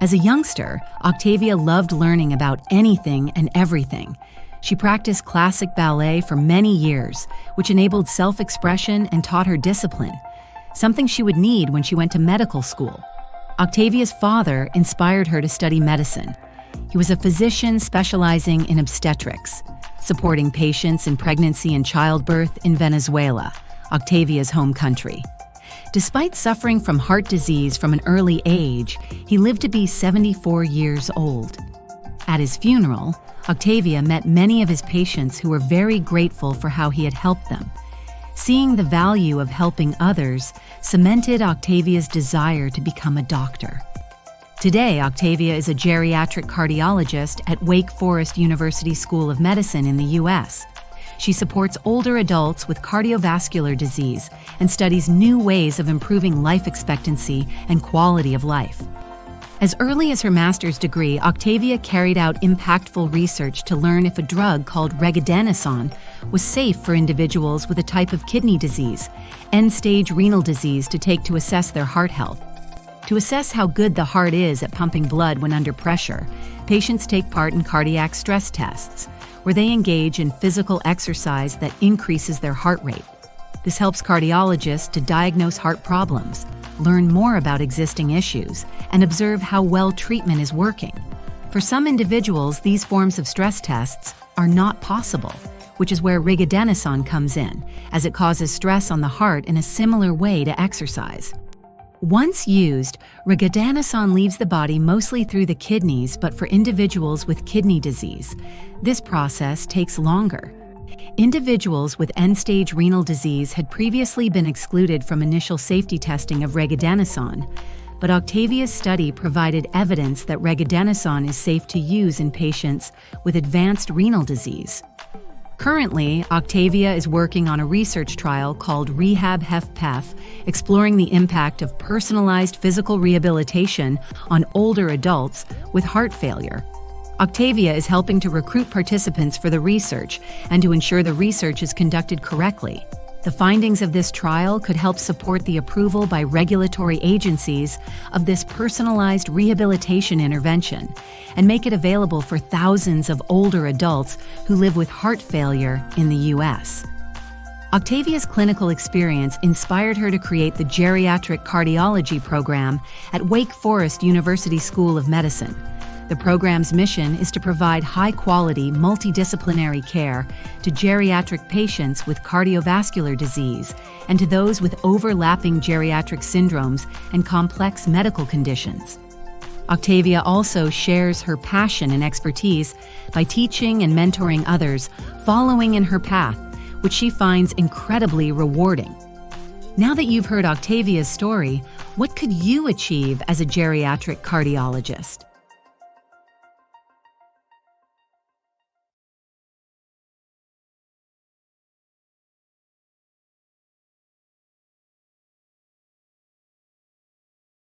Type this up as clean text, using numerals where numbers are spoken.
As a youngster, Octavia loved learning about anything and everything. She practiced classic ballet for many years, which enabled self-expression and taught her discipline, something she would need when she went to medical school. Octavia's father inspired her to study medicine. He was a physician specializing in obstetrics, supporting patients in pregnancy and childbirth in Venezuela, Octavia's home country. Despite suffering from heart disease from an early age, he lived to be 74 years old. At his funeral, Octavia met many of his patients who were very grateful for how he had helped them. Seeing the value of helping others cemented Octavia's desire to become a doctor. Today, Octavia is a geriatric cardiologist at Wake Forest University School of Medicine in the U.S. She supports older adults with cardiovascular disease and studies new ways of improving life expectancy and quality of life. As early as her master's degree, Octavia carried out impactful research to learn if a drug called regadenoson was safe for individuals with a type of kidney disease, end-stage renal disease, to take to assess their heart health. To assess how good the heart is at pumping blood when under pressure, patients take part in cardiac stress tests, where they engage in physical exercise that increases their heart rate. This helps cardiologists to diagnose heart problems, learn more about existing issues, and observe how well treatment is working. For some individuals, these forms of stress tests are not possible, which is where regadenoson comes in, as it causes stress on the heart in a similar way to exercise. Once used, regadenoson leaves the body mostly through the kidneys, but for individuals with kidney disease, this process takes longer. Individuals with end-stage renal disease had previously been excluded from initial safety testing of regadenoson, but Octavia's study provided evidence that regadenoson is safe to use in patients with advanced renal disease. Currently, Octavia is working on a research trial called Rehab-HFpEF, exploring the impact of personalized physical rehabilitation on older adults with heart failure. Octavia is helping to recruit participants for the research and to ensure the research is conducted correctly. The findings of this trial could help support the approval by regulatory agencies of this personalized rehabilitation intervention and make it available for thousands of older adults who live with heart failure in the U.S. Octavia's clinical experience inspired her to create the Geriatric Cardiology program at Wake Forest University School of Medicine. The program's mission is to provide high-quality, multidisciplinary care to geriatric patients with cardiovascular disease and to those with overlapping geriatric syndromes and complex medical conditions. Octavia also shares her passion and expertise by teaching and mentoring others, following in her path, which she finds incredibly rewarding. Now that you've heard Octavia's story, what could you achieve as a geriatric cardiologist?